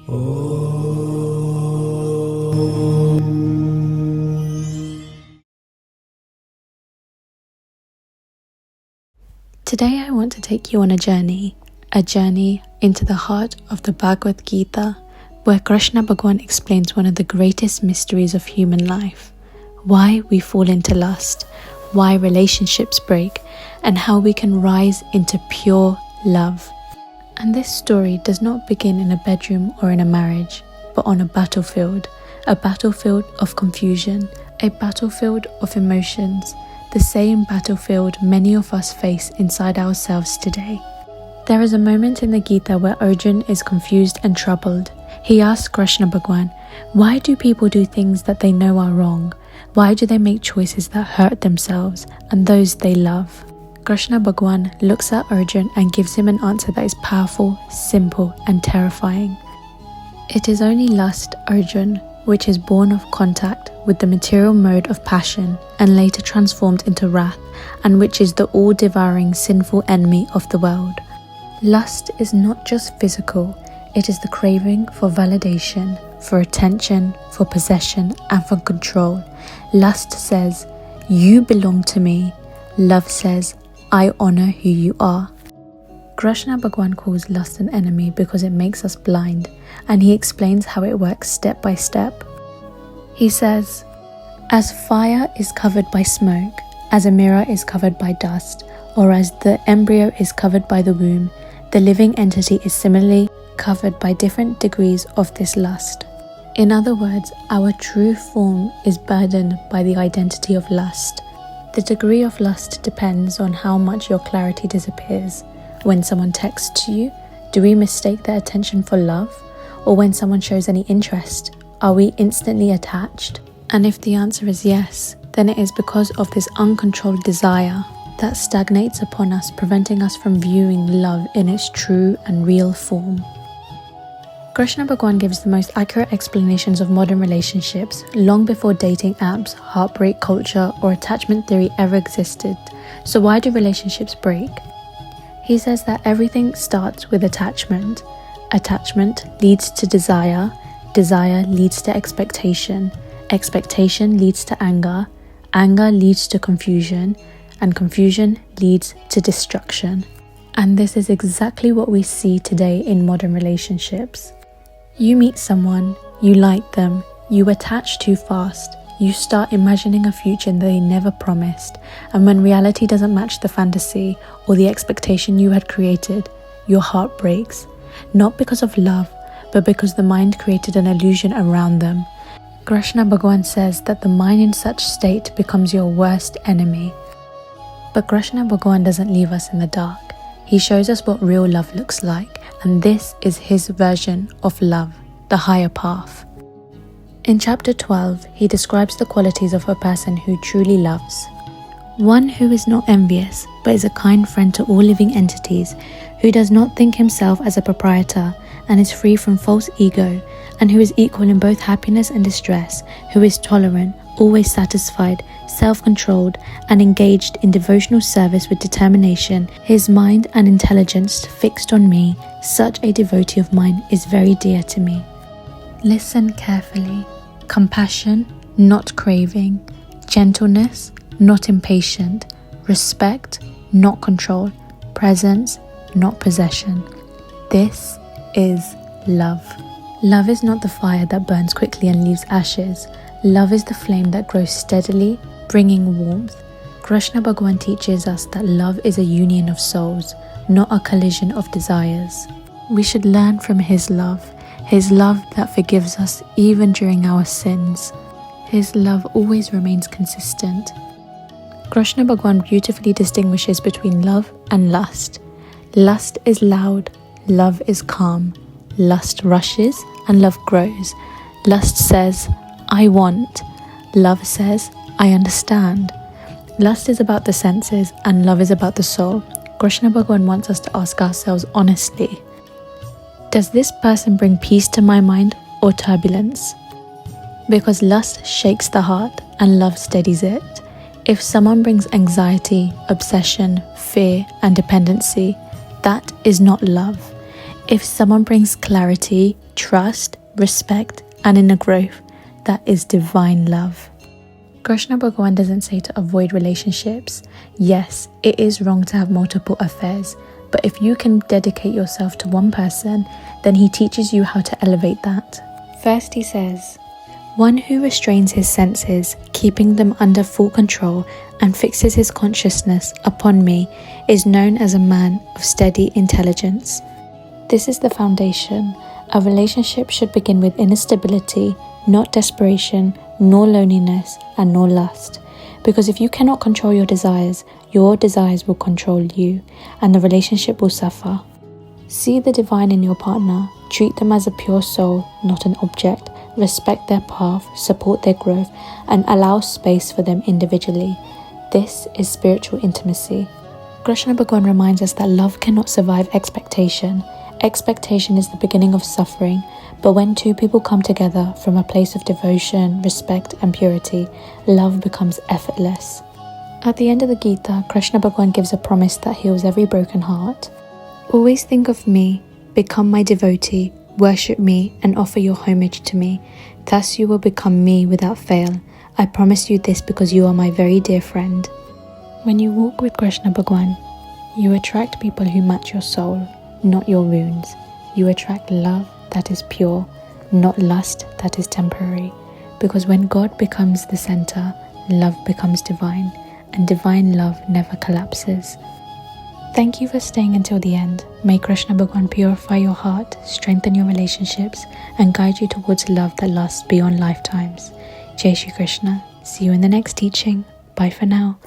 Today I want to take you on a journey into the heart of the Bhagavad Gita, where Krishna Bhagwan explains one of the greatest mysteries of human life: why we fall into lust, why relationships break, and how we can rise into pure love. And this story does not begin in a bedroom or in a marriage, but on a battlefield of confusion, a battlefield of emotions, the same battlefield many of us face inside ourselves today. There is a moment in the Gita where Arjuna is confused and troubled. He asks Krishna Bhagwan, why do people do things that they know are wrong? Why do they make choices that hurt themselves and those they love? Krishna Bhagwan looks at Arjuna and gives him an answer that is powerful, simple, and terrifying. It is only lust, Arjuna, which is born of contact with the material mode of passion and later transformed into wrath, and which is the all-devouring sinful enemy of the world. Lust is not just physical, it is the craving for validation, for attention, for possession, and for control. Lust says, you belong to me. Love says, I honor who you are. Krishna Bhagwan calls lust an enemy because it makes us blind, and he explains how it works step by step. He says, as fire is covered by smoke, as a mirror is covered by dust, or as the embryo is covered by the womb, the living entity is similarly covered by different degrees of this lust. In other words, our true form is burdened by the identity of lust. The degree of lust depends on how much your clarity disappears. When someone texts you, do we mistake their attention for love? Or when someone shows any interest, are we instantly attached? And if the answer is yes, then it is because of this uncontrolled desire that stagnates upon us, preventing us from viewing love in its true and real form. Krishna Bhagwan gives the most accurate explanations of modern relationships long before dating apps, heartbreak culture, or attachment theory ever existed. So why do relationships break? He says that everything starts with attachment. Attachment leads to desire. Desire leads to expectation. Expectation leads to anger. Anger leads to confusion. And confusion leads to destruction. And this is exactly what we see today in modern relationships. You meet someone, you like them, you attach too fast, you start imagining a future they never promised, and when reality doesn't match the fantasy or the expectation you had created, your heart breaks, not because of love, but because the mind created an illusion around them. Krishna Bhagwan says that the mind in such state becomes your worst enemy. But Krishna Bhagwan doesn't leave us in the dark. He shows us what real love looks like, and this is his version of love, the higher path. In chapter 12, he describes the qualities of a person who truly loves. One who is not envious, but is a kind friend to all living entities, who does not think himself as a proprietor and is free from false ego, and who is equal in both happiness and distress, who is tolerant, always satisfied, self-controlled, and engaged in devotional service with determination, his mind and intelligence fixed on me, such a devotee of mine is very dear to me. Listen carefully. Compassion, not craving. Gentleness, not impatient. Respect, not control. Presence, not possession. This is love. Love is not the fire that burns quickly and leaves ashes. Love is the flame that grows steadily, bringing warmth. Krishna Bhagwan teaches us that love is a union of souls, not a collision of desires. We should learn from his love that forgives us even during our sins. His love always remains consistent. Krishna Bhagwan beautifully distinguishes between love and lust. Lust is loud, love is calm. Lust rushes and love grows. Lust says, I want. Love says, I understand. Lust is about the senses and love is about the soul. Krishna Bhagwan wants us to ask ourselves honestly, does this person bring peace to my mind or turbulence? Because lust shakes the heart and love steadies it. If someone brings anxiety, obsession, fear, and dependency, that is not love. If someone brings clarity, trust, respect, and inner growth, that is divine love. Krishna Bhagwan doesn't say to avoid relationships. Yes, it is wrong to have multiple affairs, but if you can dedicate yourself to one person, then he teaches you how to elevate that. First he says, one who restrains his senses, keeping them under full control, and fixes his consciousness upon me is known as a man of steady intelligence. This is the foundation. A relationship should begin with inner stability, not desperation, nor loneliness, and nor lust. Because if you cannot control your desires will control you, and the relationship will suffer. See the divine in your partner, treat them as a pure soul, not an object, respect their path, support their growth, and allow space for them individually. This is spiritual intimacy. Krishna Bhagwan reminds us that love cannot survive expectation. Expectation is the beginning of suffering, but when two people come together from a place of devotion, respect, and purity, love becomes effortless. At the end of the Gita, Krishna Bhagwan gives a promise that heals every broken heart. Always think of me, become my devotee, worship me, and offer your homage to me. Thus you will become me without fail. I promise you this because you are my very dear friend. When you walk with Krishna Bhagwan, you attract people who match your soul, not your wounds. You attract love that is pure, not lust that is temporary. Because when God becomes the center, love becomes divine, and divine love never collapses. Thank you for staying until the end. May Krishna Bhagwan purify your heart, strengthen your relationships, and guide you towards love that lasts beyond lifetimes. Jai Shri Krishna. See you in the next teaching. Bye for now.